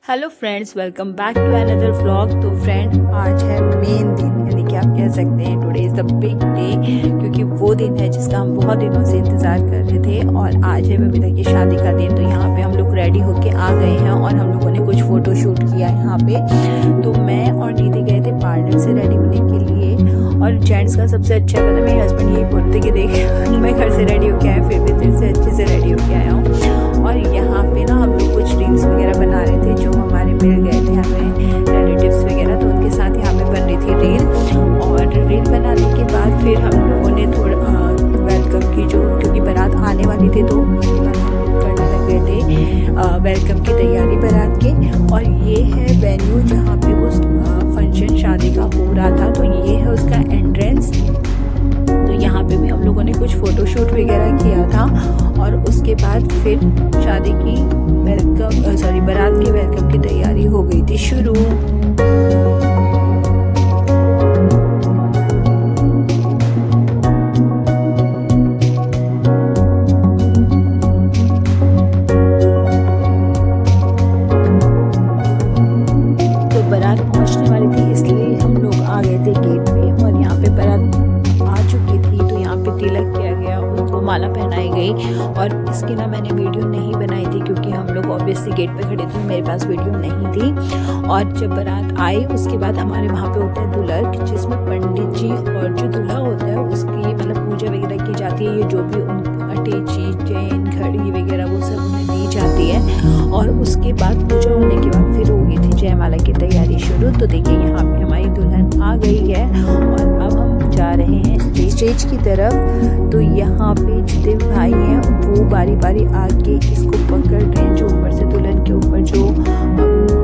Hello friends, welcome back to another vlog. तो friend, आज है मेन दिन, यानी कि आप कह सकते हैं today is the big day, क्योंकि वो दिन है जिसका हम बहुत दिनों से इंतज़ार कर रहे थे। और आज है बबीता की शादी का दिन। तो यहाँ पे हम लोग रेडी होके आ गए हैं और हम लोगों ने कुछ फ़ोटो शूट किया यहाँ पे। तो मैं और दीदी गए थे पार्लर से रेडी होने के लिए। और जेंट्स का सबसे अच्छा पता, मेरे हस्बैंड यही बोलते कि देख मैं घर से रेडी होके आया, फिर भी तेरे से अच्छे से रेडी होके आया हूँ। और यहाँ पे ना हम लोग कुछ रील्स वगैरह बना रहे थे, जो हमारे मिल गए थे हमें रिलेटिव्स वगैरह, तो उनके साथ यहाँ पे बन रही थी रील। और रील बनाने के बाद फिर हम लोगों ने थोड़ा वेलकम की, जो क्योंकि बारात आने वाली थी तो उसके बाद हम लोग करने लग गए थे वेलकम की तैयारी बारात के। और ये है वेन्यू जहाँ पे वो फंक्शन शादी का हो रहा था। तो ये है उसका एंट्रेंस। तो यहाँ पे भी हम लोगों ने कुछ फ़ोटोशूट वगैरह किया था। और उसके बाद फिर शादी की बारात के वेलकम की तैयारी हो गई थी शुरू। तो बारात पहुँचने वाली थी, इसलिए हम लोग आ गए थे गेट पे। और यहाँ पे बारात आ चुकी थी, तो यहाँ पे तिलक किया गया, उनको माला पहनाई गई। और इसकी ना मैंने वीडियो नहीं बनाई थी, क्योंकि हम लोग ऑब्वियसली गेट पे खड़े थे, मेरे पास वीडियो नहीं थी। और जब बारात आई उसके बाद हमारे वहाँ पे होता है दुल्हन, जिसमें पंडित जी और जो दूल्हा होता है उसकी मतलब पूजा वगैरह की जाती है। ये जो भी अटैची, चेन, घड़ी वगैरह वो सब उन्हें दी जाती है। और उसके बाद पूजा होने के बाद फिर हो गई थी जयमाला की तैयारी शुरू। तो देखिए यहाँ पे हमारी दुल्हन आ गई है और अब हम जा रहे हैं स्टेज की तरफ। तो यहाँ पे जितने भाई हैं वो बारी बारी आके इसको पकड़ रहे हैं, जो ऊपर से दुल्हन के ऊपर जो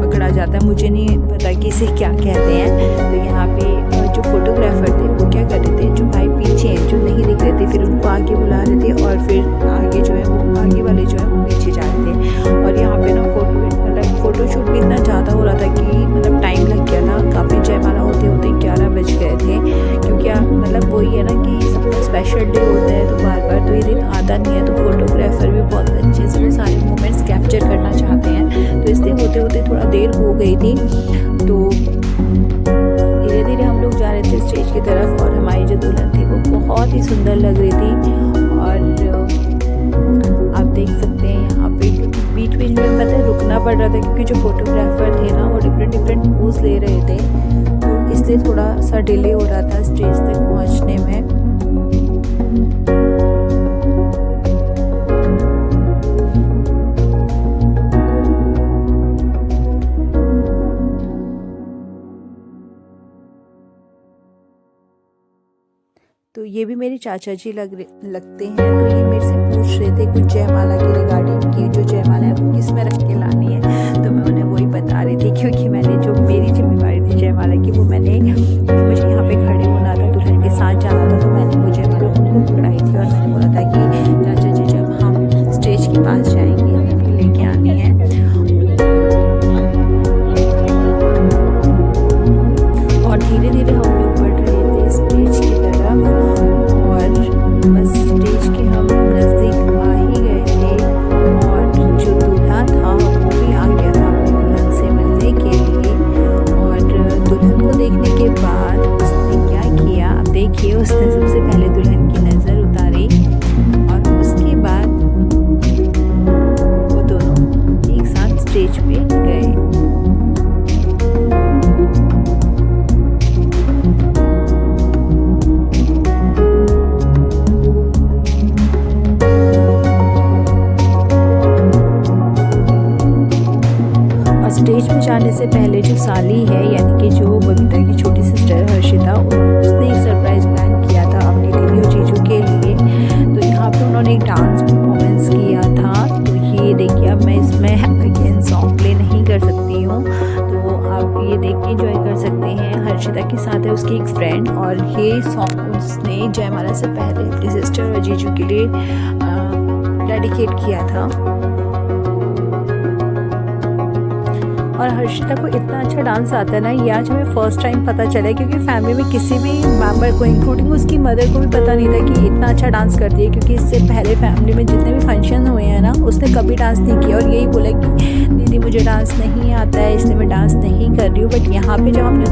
पकड़ा जाता है, मुझे नहीं पता कि इसे क्या कहते हैं। तो यहाँ पे जो फोटोग्राफर थे वो क्या कर रहे थे, जो भाई पीछे हैं जो नहीं दिख रहे थे, फिर उनको आगे बुला रहे थे। और फिर आगे जो है वो आगे वाले जो है वो पीछे जा रहे थे। और यहाँ पे ना फ़ोटोशूट भी इतना ज़्यादा हो रहा था कि मतलब टाइम लग गया था काफ़ी। जयमाला होते होते 11 बज गए थे, क्योंकि मतलब वही है ना कि सबका स्पेशल डे होता है, तो बार बार तो ये दिन आता नहीं है। तो फोटोग्राफर भी बहुत अच्छे से सारे मोमेंट्स कैप्चर करना चाहते हैं, तो इसलिए होते होते थोड़ा देर हो गई थी। तो धीरे धीरे हम लोग जा रहे थे स्टेज की तरफ। और हमारी जो दुल्हन थी वो बहुत ही सुंदर लग रही थी। और आप देख सकते हैं यहाँ पे बीच बीच में पता है रुकना पड़ रहा था, क्योंकि जो फोटोग्राफर थे ना वो डिफरेंट पोज ले रहे थे, तो इसलिए थोड़ा सा डिले हो रहा था स्टेज तक पहुँचने में। तो ये भी मेरे चाचा जी लगते हैं। तो ये मेरे से पूछ रहे थे कुछ जयमाला के रिगार्डिंग, कि जो जयमाला है वो किस में रख के लानी है। तो मैं उन्हें वही बता रही थी, क्योंकि मैंने जो मेरी जिम्मेवारी थी जयमाला की, वो मुझे यहाँ पे खड़े होना था, दुल्हन के साथ जाना था। तो मैंने वो जयमाला उनको पकड़ाई थी और मैंने बोला था कि चाचा जी जब हम स्टेज के पास जाएंगे तभी लेके आनी है। और धीरे धीरे हम लोग बढ़ रहे थे स्टेज की तरफ। और बस स्टेज के हम नज़दीक आ ही गए थे। और जो दूल्हा था वो भी आ गया था अपनी दुल्हन से मिलने के लिए। और दुल्हन को देखने के बाद उसने क्या किया, अब देखिए, उसने सबसे पहले दुल्हन की नज़र उतारी और उसके बाद वो दोनों एक साथ स्टेज पे गए। स्टेज में जाने से पहले जो साली है, यानी कि जो बबीता की छोटी सिस्टर हर्षिता, उसने एक सरप्राइज प्लान किया था अपनी दीदी और जीजू के लिए। तो यहाँ पे उन्होंने एक डांस परफॉर्मेंस किया था। तो ये देखिए, अब मैं इसमें अगेन सॉन्ग प्ले नहीं कर सकती हूँ, तो आप ये देख के इंजॉय कर सकते हैं। हर्षिता के साथ है उसकी एक फ्रेंड, और ये सॉन्ग उसने जयमाला से पहले अपनी सिस्टर और जीजू के लिए डेडिकेट किया था। और हर्षिता को इतना अच्छा डांस आता है ना, ये आज हमें फर्स्ट टाइम पता चला है, क्योंकि फैमिली में किसी भी मेंबर को इंक्लूडिंग उसकी मदर को भी पता नहीं था कि इतना अच्छा डांस करती है, क्योंकि इससे पहले फैमिली में जितने भी फंक्शन हुए हैं ना, उसने कभी डांस नहीं किया और यही बोला कि दीदी मुझे डांस नहीं आता है, इसलिए मैं डांस नहीं कर रही हूँ। बट यहाँ पे जब हमने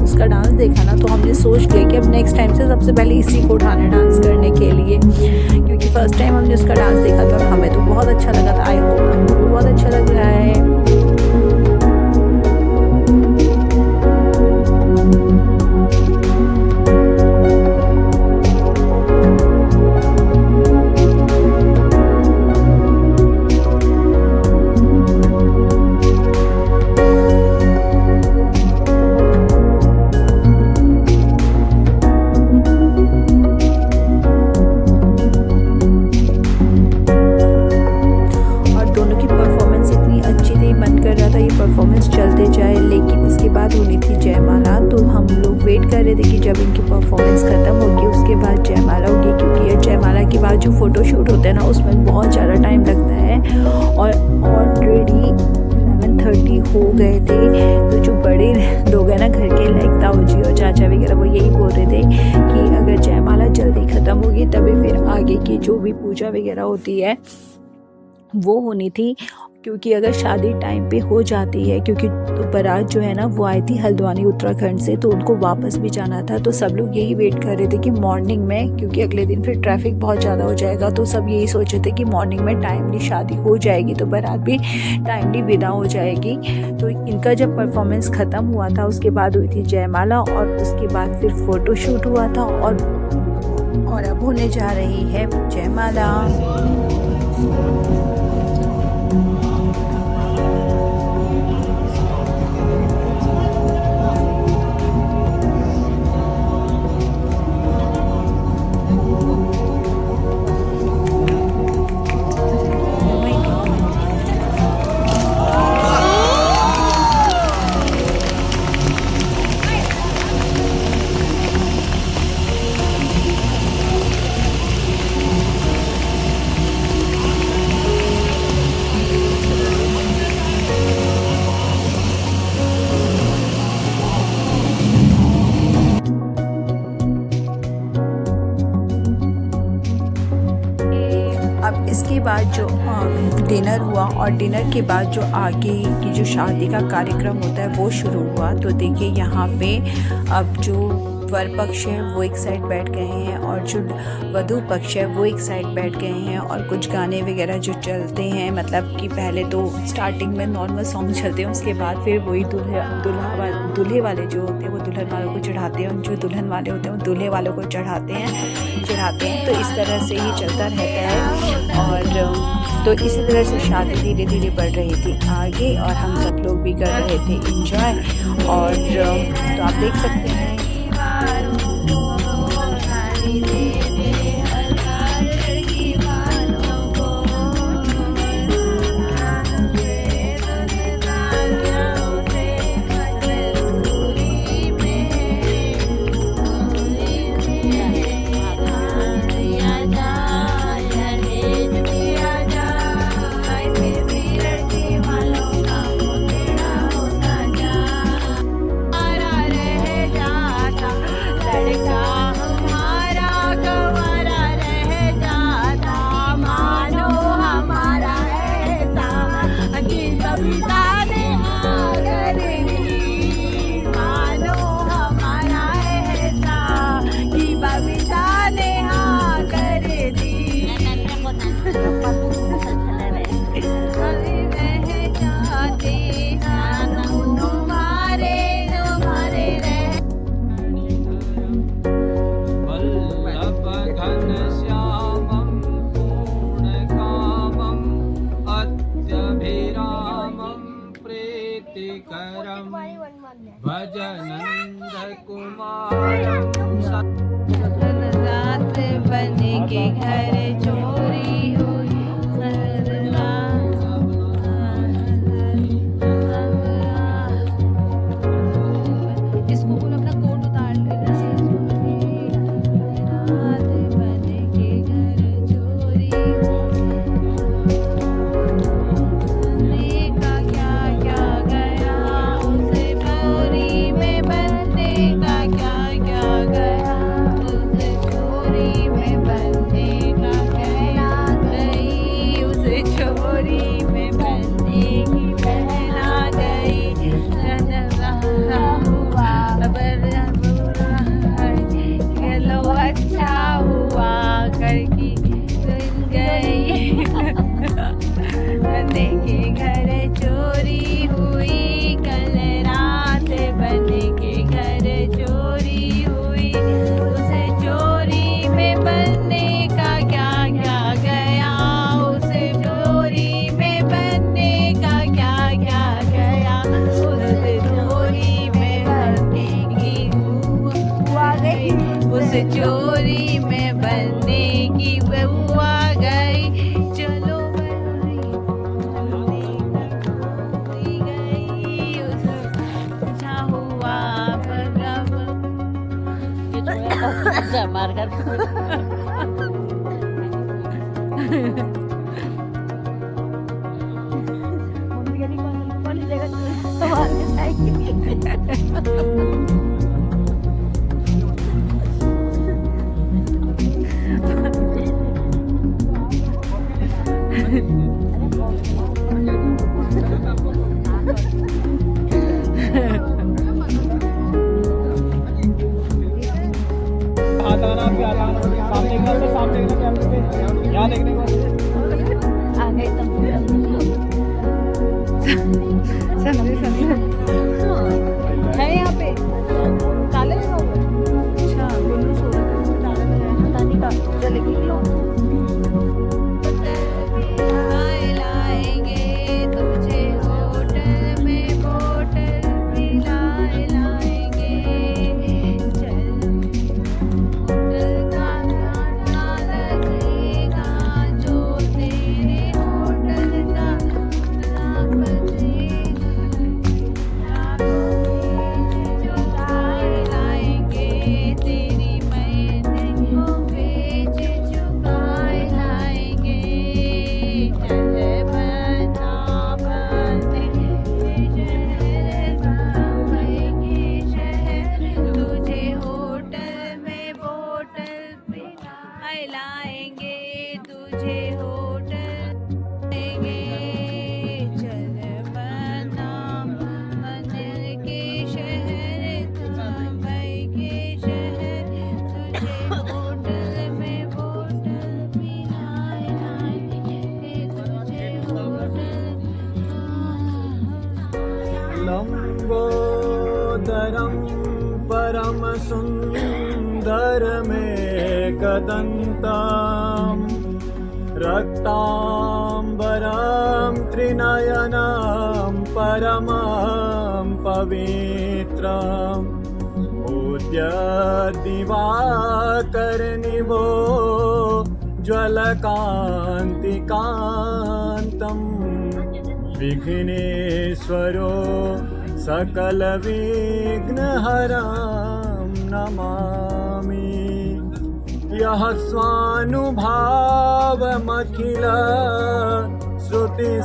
उसका डांस देखा ना, तो हमने सोच लिया कि अब नेक्स्ट टाइम से सबसे पहले इसी को उठाना डांस करने के लिए, क्योंकि फर्स्ट टाइम हमने उसका डांस देखा था और हमें तो बहुत अच्छा लगा था। आई होप आपको भी बहुत अच्छा लग रहा है। परफॉर्मेंस चलते जाए, लेकिन इसके बाद होनी थी जयमाला। तो हम लोग वेट कर रहे थे कि जब इनकी परफॉर्मेंस ख़त्म होगी उसके बाद जयमाला होगी, क्योंकि ये जयमाला के बाद जो फ़ोटोशूट होता है ना, उसमें बहुत ज़्यादा टाइम लगता है और ऑलरेडी 11:30 हो गए थे। तो जो बड़े लोग हैं ना घर के, लाइक ताऊ जी और चाचा वगैरह, वो यही बोल रहे थे कि अगर जयमाला जल्दी ख़त्म होगी तभी फिर आगे की जो भी पूजा वगैरह होती है वो होनी थी, क्योंकि अगर शादी टाइम पे हो जाती है, क्योंकि तो बारात जो है ना वो आई थी हल्द्वानी उत्तराखंड से, तो उनको वापस भी जाना था। तो सब लोग यही वेट कर रहे थे कि मॉर्निंग में, क्योंकि अगले दिन फिर ट्रैफिक बहुत ज़्यादा हो जाएगा, तो सब यही सोचे थे कि मॉर्निंग में टाइमली शादी हो जाएगी तो बारात भी टाइमली विदा हो जाएगी। तो इनका जब परफॉर्मेंस ख़त्म हुआ था उसके बाद हुई थी जयमाला और उसके बाद फिर फ़ोटोशूट हुआ था और अब होने जा रही है जयमाला। अब इसके बाद जो डिनर हुआ और डिनर के बाद जो आगे की जो शादी का कार्यक्रम होता है वो शुरू हुआ। तो देखिए यहाँ पे अब जो वर पक्ष है वो एक साइड बैठ गए हैं और जो वधू पक्ष है वो एक साइड बैठ गए हैं, और कुछ गाने वगैरह जो चलते हैं, मतलब कि पहले तो स्टार्टिंग में नॉर्मल सॉन्ग चलते हैं, उसके बाद फिर वही दूल्हे वाले जो होते हैं वो दुल्हन वालों को चढ़ाते हैं, जो दुल्हन वाले होते हैं वो दूल्हे वालों को चढ़ाते हैं। तो इस तरह से ही चलता रहता है, और तो इसी तरह से शादी धीरे धीरे बढ़ रही थी आगे और हम सब लोग भी कर रहे थे एंजॉय। और तो आप देख सकते हैं रात बने के घर चोरी हुई, इसको बोलो अपना कोट उतार लेना। रात बने के घर चोरी का क्या क्या चोरी में बनने की बहू आ गई। चलो गई उसका हुआ मार कर है यहाँ पे ताले लगा हुआ है। अच्छा गोलू सो रहा है, ताला लगाया ना नानी का, चलेगी लो लाएंगे तुझे होटल में बोतल पिलाए लाएंगे। चल होटल का गाना लगेगा जो तेरे होटल का नाम बजेगा। जो लाए लाएंगे तेरी मैंने बेच चुकाए लाएंगे। चल बना बने शहर बम्बई के शहर तुझे होटल में बोतल पिलाए लाएंगे। तुझे होटल देंगे। चल बना बने के शहर बम्बई के शहर तुझे होटल में बोतल पिलाए लाएंगे। तुझे होटल लंबोदरम परम सुंदरमेकदन्तं रक्तांबरं त्रिनयनं परमं पवित्रम् उद्यद्दिवाकरनिभो ज्वलकान्तिकान्तम् विघ्नेश्वरो सकलविघ्नहरं नमामि। यः स्वानुभावमखिल श्रुतिसारमेकम्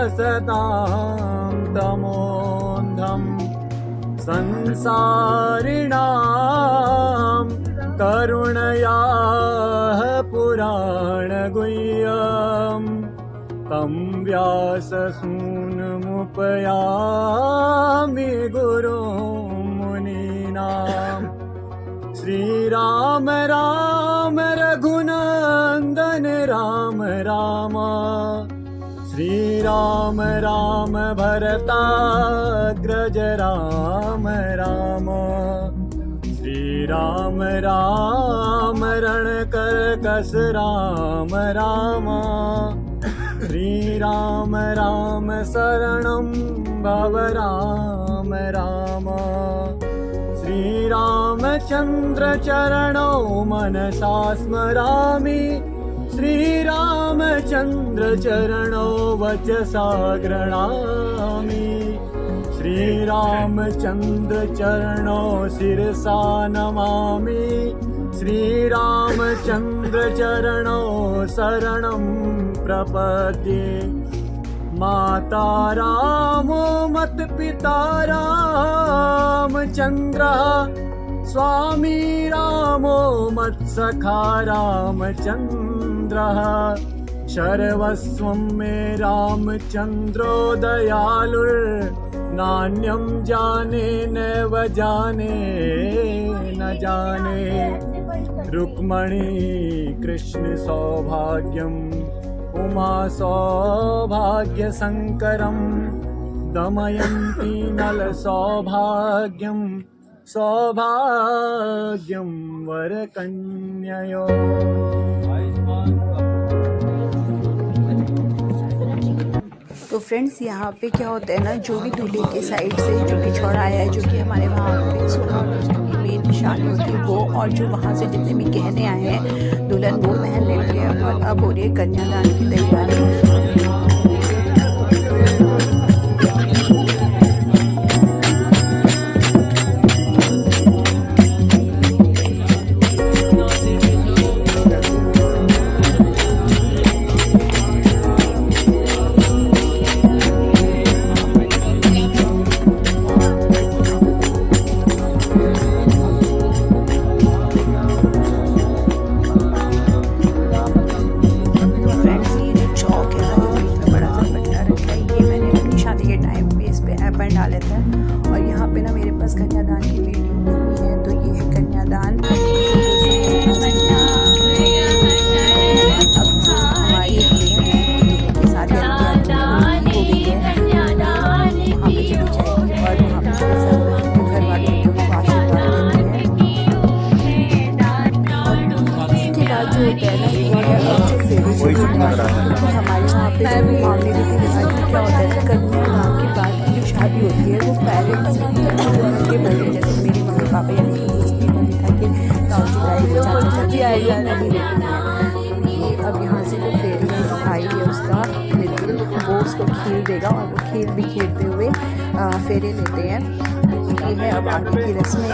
आध्यात्मदीप्तमतिथिरसतां तमोन्धम् संसारिणां करुणयाः पुराणगुह्यं तं व्याससूनुमुपयामि गुरुं मुनीनां। श्रीराम राम रघुनन्दन राम राम श्रीराम राम भरताग्रज राम राम श्रीराम राम रणकर्कश राम राम श्रीराम राम शरणं भव राम राम श्रीरामचन्द्र चरणौ मनसा स्मरामि श्रीरामचन्द्र चरणौ वचसा गृह्णामि श्रीरामचन्द्र चरणौ शिरसा नमामि श्रीरामचन्द्र चरणौ शरणं प्रपद्ये। माता रामो मत पिता रामचन्द्रः स्वामी रामो मत्सखा रामचन्द्रः सर्वस्वं मे रामचन्द्रो दयालुर्नान्यं जाने नैव जाने न जाने। रुक्मणी कृष्ण सौभाग्यम् उमा सौभाग्यशङ्करं दमयन्ती नल सौभाग्यं सौभाग्यं वरकन्ययो। तो फ्रेंड्स यहाँ पे क्या होता है ना, जो भी दूल्हे के साइड से जो भी छोड़ा आया है, जो कि हमारे वहाँ पे 16 अगस्त की मेन शादी होती है वो, और जो वहाँ से जितने भी गहने आए हैं दुल्हन वो पहन लेती है। और अब हो रही है कन्यादान की तैयारी। डाले थे। और यहाँ पे ना मेरे पास कन्यादान की वीडियो नहीं है, तो ये है कन्यादान। अब हमारी के साथ हो गई है, वहाँ पे चली जाएगी और वहाँ पे सब घर वालों को आशीर्वाद देते हैं। और इसके बाद जो होता है ना, ये है जो फेरे हमारे यहाँ पे मामले रीति रिवाज में क्या होता है, कन्यादान के बाद शादी होती है वो पेरेंट्स के बड़े, जैसे मेरी मम्मी पापा या मेरी उसकी मम्मी था कि चाचा चाची आएगा नहीं लेती है। अब यहाँ से जो फेरी भाई है उसका मित्र, वो उसको खीर देगा और वो खीर बिखेरते हुए फेरे लेते हैं। ये है अब आगे की रस्में।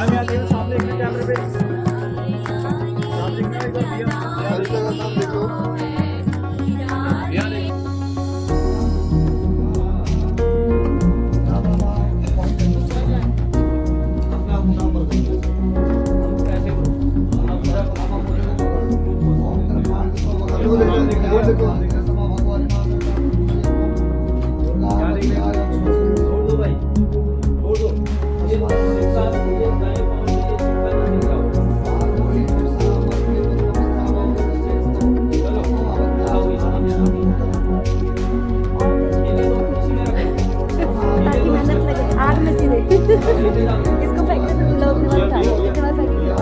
इसको फेंकने से लोग मत खाओ, इसके बाद फेंकेंगे और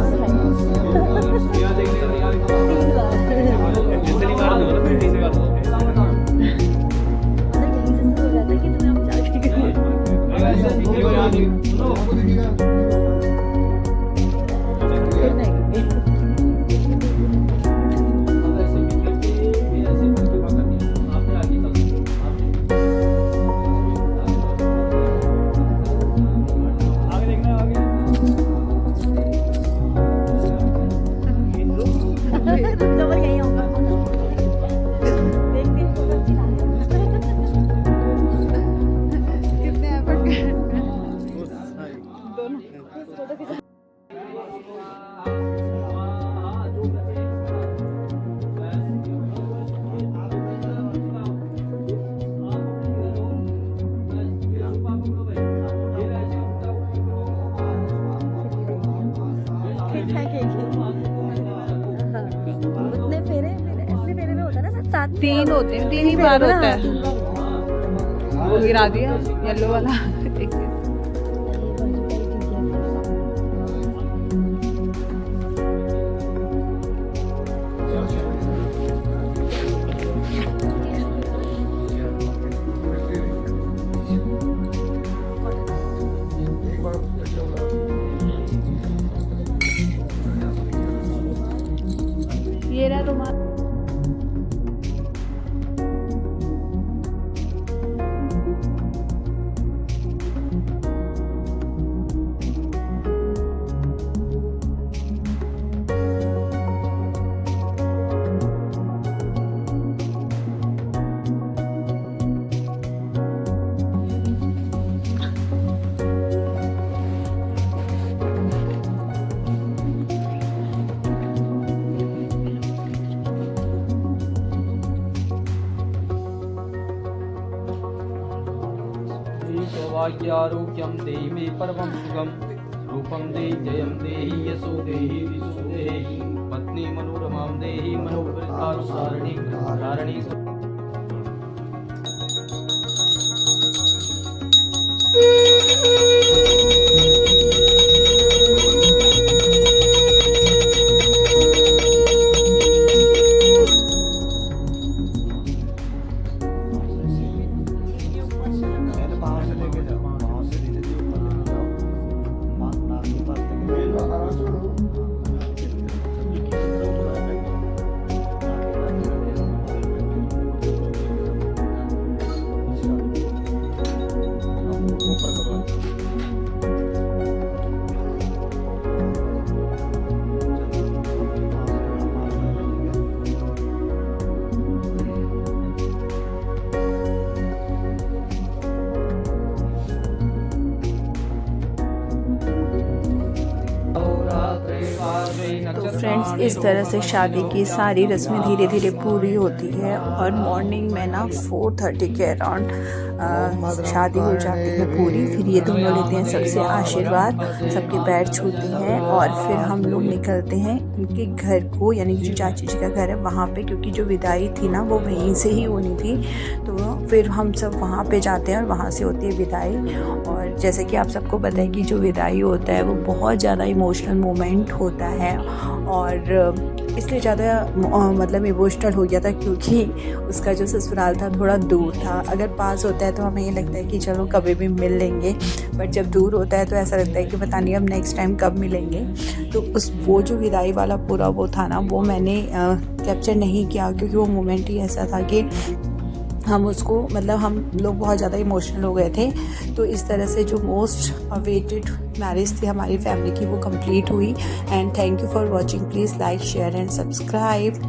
तीन होते हैं, 3 ही बार होता है। वो गिरा दिया येलो वाला एक ये रहा रुमाल। सौभाग्यारोग्यं देहि मे परमं सुखं रूपं देहि जयं देहि यशो देहि विशो देहि पत्नी मनोरमां देहि मनोवृत्तानुसारिणीं धारिणीं। फ्रेंड्स इस तरह से शादी की सारी रस्में धीरे धीरे पूरी होती है और मॉर्निंग में ना 4:30 के अराउंड शादी हो जाती है पूरी। फिर ये दोनों लेते हैं सबसे आशीर्वाद, सबके पैर छूते हैं और फिर हम लोग निकलते हैं उनके घर को, यानी कि जो चाची जी का घर है वहाँ पे, क्योंकि जो विदाई थी ना वो वहीं से ही होनी थी। तो फिर हम सब वहाँ पे जाते हैं और वहाँ से होती है विदाई। और जैसे कि आप सबको पता है कि जो विदाई होता है वो बहुत ज़्यादा इमोशनल मोमेंट होता है और इसलिए ज़्यादा मतलब इमोशनल हो गया था क्योंकि उसका जो ससुराल था थोड़ा दूर था। अगर पास होता है तो हमें ये लगता है कि चलो कभी भी मिल लेंगे, बट जब दूर होता है तो ऐसा लगता है कि पता नहीं अब नेक्स्ट टाइम कब मिलेंगे। तो वो जो विदाई वाला पूरा वो था ना वो मैंने कैप्चर नहीं किया क्योंकि वो मोमेंट ही ऐसा था कि हम उसको मतलब हम लोग बहुत ज़्यादा इमोशनल हो गए थे। तो इस तरह से जो मोस्ट अवेटेड मैरिज थी हमारी फैमिली की वो कंप्लीट हुई। And thank you for watching. Please like share and subscribe.